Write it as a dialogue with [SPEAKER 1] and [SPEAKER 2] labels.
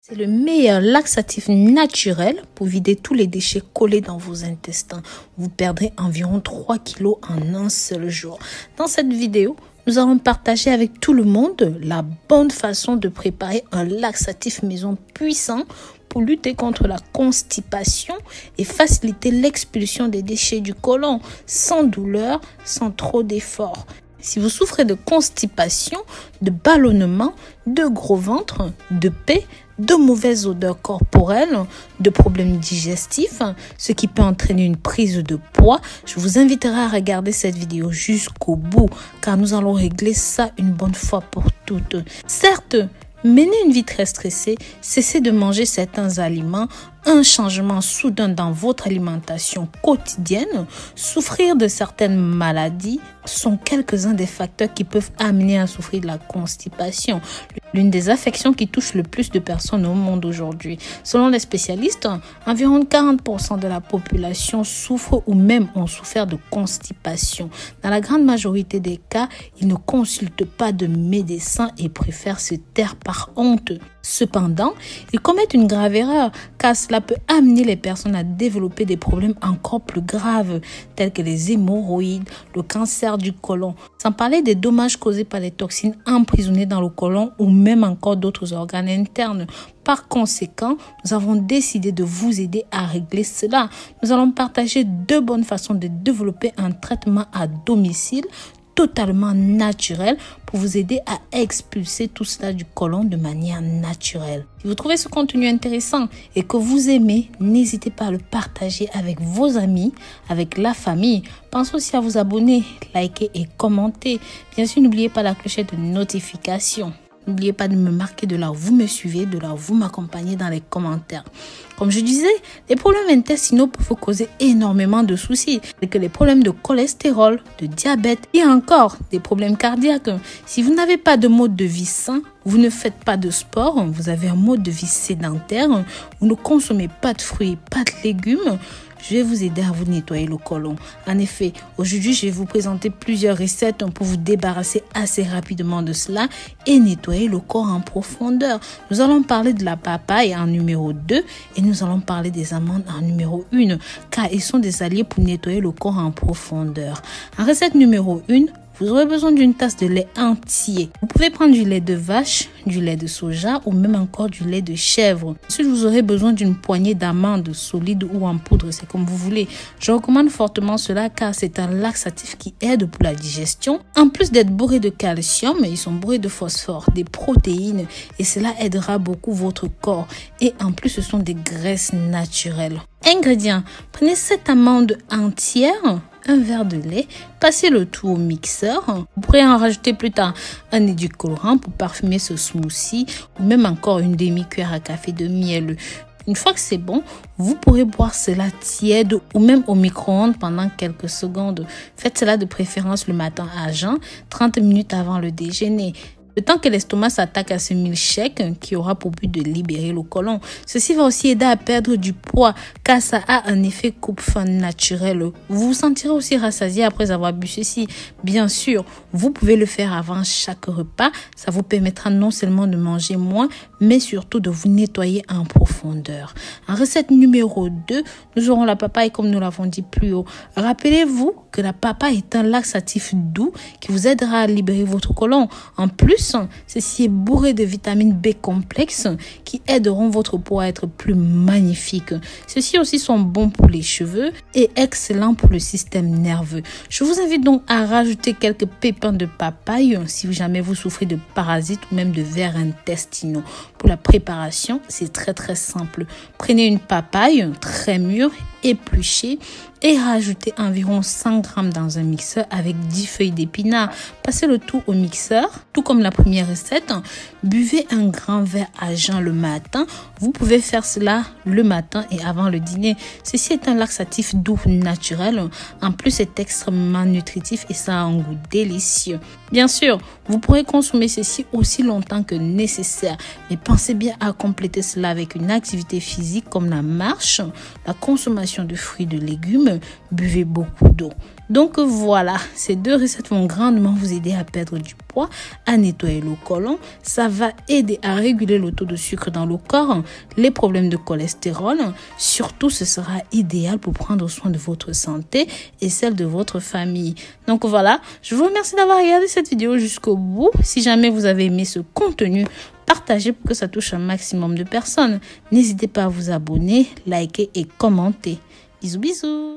[SPEAKER 1] C'est le meilleur laxatif naturel pour vider tous les déchets collés dans vos intestins. Vous perdrez environ 3 kilos en un seul jour. Dans cette vidéo, nous allons partager avec tout le monde la bonne façon de préparer un laxatif maison puissant pour lutter contre la constipation et faciliter l'expulsion des déchets du côlon sans douleur, sans trop d'efforts. Si vous souffrez de constipation, de ballonnement, de gros ventre, de paix, de mauvaises odeurs corporelles, de problèmes digestifs, ce qui peut entraîner une prise de poids, je vous inviterai à regarder cette vidéo jusqu'au bout car nous allons régler ça une bonne fois pour toutes. Certes, menez une vie très stressée, cessez de manger certains aliments, un changement soudain dans votre alimentation quotidienne, souffrir de certaines maladies sont quelques-uns des facteurs qui peuvent amener à souffrir de la constipation, l'une des affections qui touche le plus de personnes au monde aujourd'hui. Selon les spécialistes, environ 40% de la population souffre ou même ont souffert de constipation. Dans la grande majorité des cas, ils ne consultent pas de médecin et préfèrent se taire par honte. Cependant, ils commettent une grave erreur car cela peut amener les personnes à développer des problèmes encore plus graves tels que les hémorroïdes, le cancer du côlon, sans parler des dommages causés par les toxines emprisonnées dans le côlon ou même encore d'autres organes internes. Par conséquent, nous avons décidé de vous aider à régler cela. Nous allons partager 2 bonnes façons de développer un traitement à domicile totalement naturel pour vous aider à expulser tout cela du côlon de manière naturelle. Si vous trouvez ce contenu intéressant et que vous aimez, n'hésitez pas à le partager avec vos amis, avec la famille. Pensez aussi à vous abonner, liker et commenter. Bien sûr, n'oubliez pas la clochette de notification. N'oubliez pas de me marquer de là où vous me suivez, de là où vous m'accompagnez dans les commentaires. Comme je disais, les problèmes intestinaux peuvent vous causer énormément de soucis, tels que les problèmes de cholestérol, de diabète et encore des problèmes cardiaques. Si vous n'avez pas de mode de vie sain, vous ne faites pas de sport, vous avez un mode de vie sédentaire, vous ne consommez pas de fruits, pas de légumes, je vais vous aider à vous nettoyer le côlon. En effet, aujourd'hui, je vais vous présenter plusieurs recettes pour vous débarrasser assez rapidement de cela et nettoyer le corps en profondeur. Nous allons parler de la papaye en numéro 2 et nous allons parler des amandes en numéro 1 car ils sont des alliés pour nettoyer le corps en profondeur. En recette numéro 1, vous aurez besoin d'une tasse de lait entier. Vous pouvez prendre du lait de vache, du lait de soja ou même encore du lait de chèvre. Ensuite, vous aurez besoin d'une poignée d'amandes solides ou en poudre, c'est comme vous voulez. Je recommande fortement cela car c'est un laxatif qui aide pour la digestion. En plus d'être bourré de calcium, ils sont bourrés de phosphore, des protéines et cela aidera beaucoup votre corps. Et en plus, ce sont des graisses naturelles. Ingrédients, prenez 7 amandes entières, un verre de lait, passez le tout au mixeur. Vous pourrez en rajouter plus tard un édulcorant pour parfumer ce smoothie ou même encore une demi-cuillère à café de miel. Une fois que c'est bon, vous pourrez boire cela tiède ou même au micro-ondes pendant quelques secondes. Faites cela de préférence le matin à jeun, 30 minutes avant le déjeuner. Le temps que l'estomac s'attaque à ce milkshake qui aura pour but de libérer le côlon. Ceci va aussi aider à perdre du poids car ça a un effet coupe-faim naturel. Vous vous sentirez aussi rassasié après avoir bu ceci. Bien sûr, vous pouvez le faire avant chaque repas. Ça vous permettra non seulement de manger moins, mais surtout de vous nettoyer en profondeur. En recette numéro 2, nous aurons la papaye comme nous l'avons dit plus haut. Rappelez-vous que la papaye est un laxatif doux qui vous aidera à libérer votre côlon. En plus, ceci est bourré de vitamines B complexes qui aideront votre peau à être plus magnifique. Ceux-ci aussi sont bons pour les cheveux et excellents pour le système nerveux. Je vous invite donc à rajouter quelques pépins de papaye si jamais vous souffrez de parasites ou même de vers intestinaux. Pour la préparation, c'est très simple. Prenez une papaye très mûre, épluchée et rajoutez environ 100 g dans un mixeur avec 10 feuilles d'épinards. Passez le tout au mixeur. Tout comme la première recette, buvez un grand verre à jeun le matin. Vous pouvez faire cela le matin et avant le dîner. Ceci est un laxatif doux naturel. En plus, c'est extrêmement nutritif et ça a un goût délicieux. Bien sûr, vous pourrez consommer ceci aussi longtemps que nécessaire. Mais pensez bien à compléter cela avec une activité physique comme la marche, la consommation de fruits et de légumes. Buvez beaucoup d'eau. Donc voilà, ces 2 recettes vont grandement vous aider à perdre du poids, à nettoyer le côlon. Ça va aider à réguler le taux de sucre dans le corps, les problèmes de cholestérol. Surtout, ce sera idéal pour prendre soin de votre santé et celle de votre famille. Donc voilà, je vous remercie d'avoir regardé cette vidéo jusqu'au bout. Si jamais vous avez aimé ce contenu, partagez pour que ça touche un maximum de personnes. N'hésitez pas à vous abonner, liker et commenter. Bisous bisous.